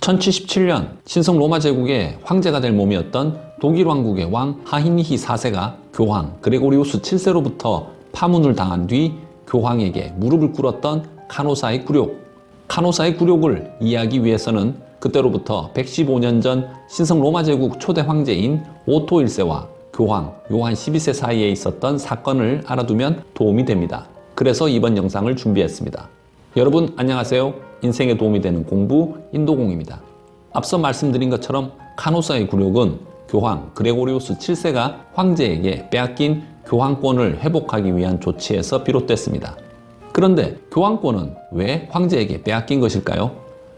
1077년 신성 로마 제국의 황제가 될 몸이었던 독일 왕국의 왕 하인리히 4세가 교황 그레고리우스 7세로부터 파문을 당한 뒤 교황에게 무릎을 꿇었던 카노사의 굴욕. 카노사의 굴욕을 이해하기 위해서는 그때로부터 115년 전 신성 로마 제국 초대 황제인 오토 1세와 교황 요한 12세 사이에 있었던 사건을 알아두면 도움이 됩니다. 그래서 이번 영상을 준비했습니다. 여러분 안녕하세요. 인생에 도움이 되는 공부 인도공입니다. 앞서 말씀드린 것처럼 카노사의 굴욕은 교황 그레고리우스 7세가 황제에게 빼앗긴 교황권을 회복하기 위한 조치에서 비롯됐습니다. 그런데 교황권은 왜 황제에게 빼앗긴 것일까요?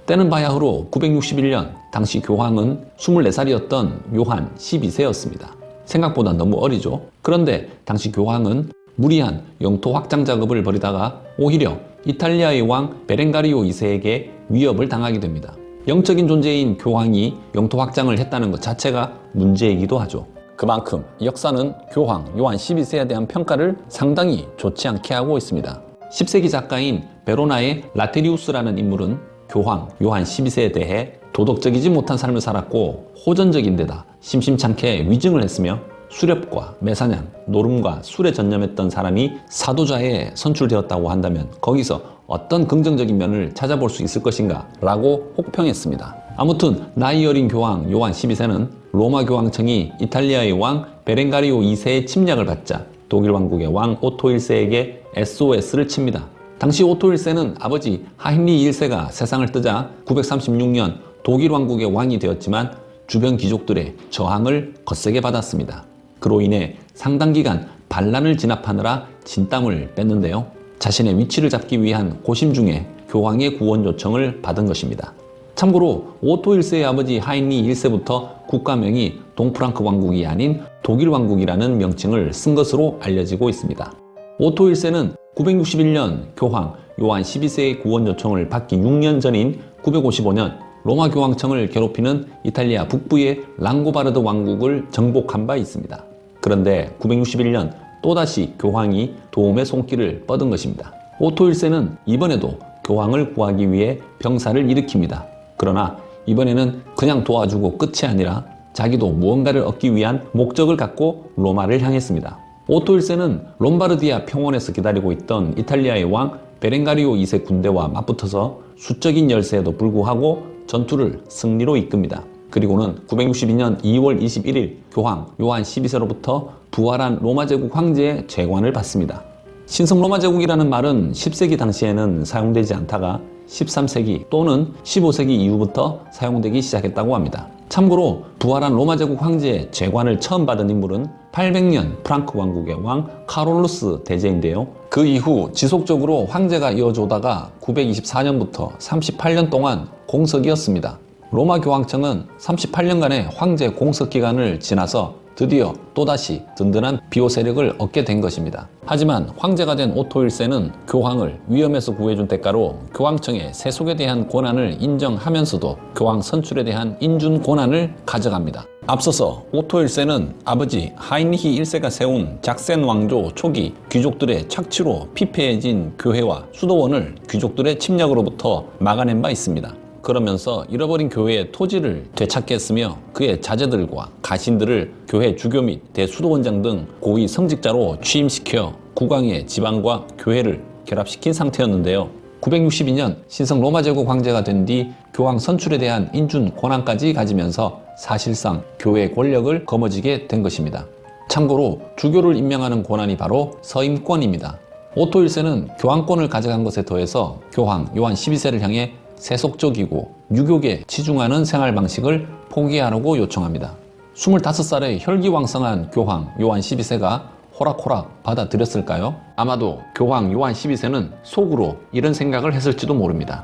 때는 바야흐로 961년 당시 교황은 24살이었던 요한 12세였습니다. 생각보다 너무 어리죠. 그런데 당시 교황은 무리한 영토 확장 작업을 벌이다가 오히려 이탈리아의 왕 베렌가리오 2세에게 위협을 당하게 됩니다. 영적인 존재인 교황이 영토 확장을 했다는 것 자체가 문제이기도 하죠. 그만큼 역사는 교황 요한 12세에 대한 평가를 상당히 좋지 않게 하고 있습니다. 10세기 작가인 베로나의 라테리우스라는 인물은 교황 요한 12세에 대해 도덕적이지 못한 삶을 살았고 호전적인 데다 심심찮게 위증을 했으며 수렵과 매사냥, 노름과 술에 전념했던 사람이 사도자에 선출되었다고 한다면 거기서 어떤 긍정적인 면을 찾아볼 수 있을 것인가 라고 혹평했습니다. 아무튼 나이 어린 교황 요한 12세는 로마 교황청이 이탈리아의 왕 베렌가리오 2세의 침략을 받자 독일 왕국의 왕 오토 1세에게 SOS를 칩니다. 당시 오토 1세는 아버지 하인리 1세가 세상을 뜨자 936년 독일 왕국의 왕이 되었지만 주변 귀족들의 저항을 거세게 받았습니다. 그로 인해 상당 기간 반란을 진압하느라 진땀을 뺐는데요. 자신의 위치를 잡기 위한 고심 중에 교황의 구원 요청을 받은 것입니다. 참고로 오토 1세의 아버지 하인리 1세부터 국가명이 동프랑크 왕국이 아닌 독일 왕국이라는 명칭을 쓴 것으로 알려지고 있습니다. 오토 1세는 961년 교황 요한 12세의 구원 요청을 받기 6년 전인 955년 로마 교황청을 괴롭히는 이탈리아 북부의 랑고바르드 왕국을 정복한 바 있습니다. 그런데 961년 또다시 교황이 도움의 손길을 뻗은 것입니다. 오토 1세는 이번에도 교황을 구하기 위해 병사를 일으킵니다. 그러나 이번에는 그냥 도와주고 끝이 아니라 자기도 무언가를 얻기 위한 목적을 갖고 로마를 향했습니다. 오토 1세는 롬바르디아 평원에서 기다리고 있던 이탈리아의 왕 베렌가리오 2세 군대와 맞붙어서 수적인 열세에도 불구하고 전투를 승리로 이끕니다. 그리고는 962년 2월 21일 교황 요한 12세로부터 부활한 로마 제국 황제의 재관을 받습니다. 신성 로마 제국이라는 말은 10세기 당시에는 사용되지 않다가 13세기 또는 15세기 이후부터 사용되기 시작했다고 합니다. 참고로 부활한 로마 제국 황제의 재관을 처음 받은 인물은 800년 프랑크 왕국의 왕 카롤루스 대제인데요. 그 이후 지속적으로 황제가 이어져 오다가 924년부터 38년 동안 공석이었습니다. 로마 교황청은 38년간의 황제 공석 기간을 지나서 드디어 또다시 든든한 비호 세력을 얻게 된 것입니다. 하지만 황제가 된 오토 1세는 교황을 위험에서 구해준 대가로 교황청의 세속에 대한 권한을 인정하면서도 교황 선출에 대한 인준 권한을 가져갑니다. 앞서서 오토 1세는 아버지 하인리히 1세가 세운 작센 왕조 초기 귀족들의 착취로 피폐해진 교회와 수도원을 귀족들의 침략으로부터 막아낸 바 있습니다. 그러면서 잃어버린 교회의 토지를 되찾게 했으며 그의 자제들과 가신들을 교회 주교 및 대수도원장 등 고위 성직자로 취임시켜 국왕의 지방과 교회를 결합시킨 상태였는데요. 962년 신성 로마 제국 황제가 된 뒤 교황 선출에 대한 인준 권한까지 가지면서 사실상 교회의 권력을 거머쥐게 된 것입니다. 참고로 주교를 임명하는 권한이 바로 서임권입니다. 오토 1세는 교황권을 가져간 것에 더해서 교황 요한 12세를 향해 세속적이고 유교에 치중하는 생활 방식을 포기하라고 요청합니다. 25살의 혈기왕성한 교황 요한 12세가 호락호락 받아들였을까요? 아마도 교황 요한 12세는 속으로 이런 생각을 했을지도 모릅니다.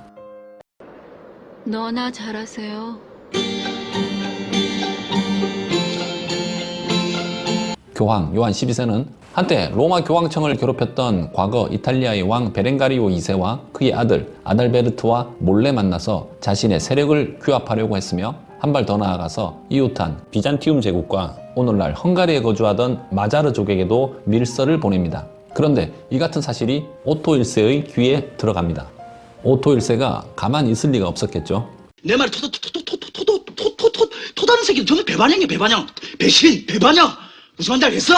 너나 잘하세요. 교황 요한 12세는 한때 로마 교황청을 괴롭혔던 과거 이탈리아의 왕 베렌가리오 2세와 그의 아들 아달베르트와 몰래 만나서 자신의 세력을 규합하려고 했으며 한 발 더 나아가서 이웃한 비잔티움 제국과 오늘날 헝가리에 거주하던 마자르족에게도 밀서를 보냅니다. 그런데 이 같은 사실이 오토 1세의 귀에 들어갑니다. 오토 1세가 가만히 있을 리가 없었겠죠. 내 말이 토다는 새끼는 정말 배반형이야, 배반형. 배신, 배반형. 무슨 말인지 알겠어?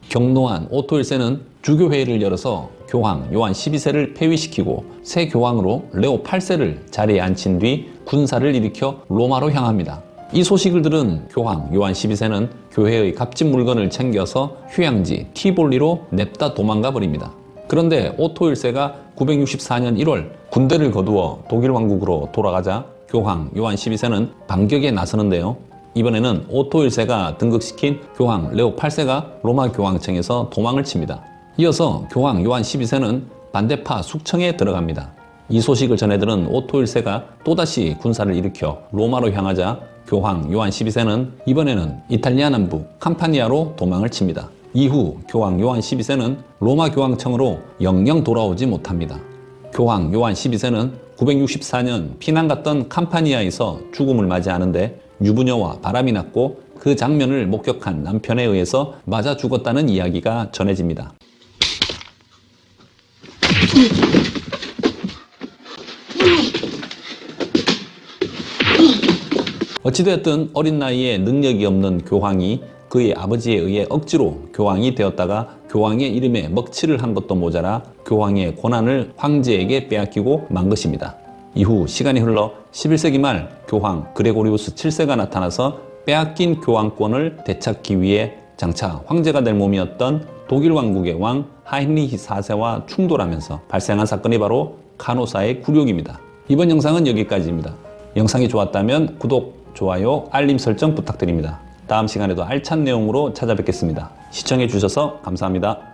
경노한 오토 1세는 주교회의를 열어서 교황 요한 12세를 폐위시키고 새 교황으로 레오 8세를 자리에 앉힌 뒤 군사를 일으켜 로마로 향합니다. 이 소식을 들은 교황 요한 12세는 교회의 값진 물건을 챙겨서 휴양지 티볼리로 냅다 도망가 버립니다. 그런데 오토 1세가 964년 1월 군대를 거두어 독일 왕국으로 돌아가자 교황 요한 12세는 반격에 나서는데요. 이번에는 오토 1세가 등극시킨 교황 레오 8세가 로마 교황청에서 도망을 칩니다. 이어서 교황 요한 12세는 반대파 숙청에 들어갑니다. 이 소식을 전해들은 오토 1세가 또다시 군사를 일으켜 로마로 향하자 교황 요한 12세는 이번에는 이탈리아 남부 캄파니아로 도망을 칩니다. 이후 교황 요한 12세는 로마 교황청으로 영영 돌아오지 못합니다. 교황 요한 12세는 964년 피난 갔던 캄파니아에서 죽음을 맞이하는데 유부녀와 바람이 났고 그 장면을 목격한 남편에 의해서 맞아 죽었다는 이야기가 전해집니다. 어찌되었든 어린 나이에 능력이 없는 교황이 그의 아버지에 의해 억지로 교황이 되었다가 교황의 이름에 먹칠을 한 것도 모자라 교황의 권한을 황제에게 빼앗기고 만 것입니다. 이후 시간이 흘러 11세기 말 교황 그레고리우스 7세가 나타나서 빼앗긴 교황권을 되찾기 위해 장차 황제가 될 몸이었던 독일 왕국의 왕 하인리히 4세와 충돌하면서 발생한 사건이 바로 간호사의 굴욕입니다. 이번 영상은 여기까지입니다. 영상이 좋았다면 구독, 좋아요, 알림 설정 부탁드립니다. 다음 시간에도 알찬 내용으로 찾아뵙겠습니다. 시청해 주셔서 감사합니다.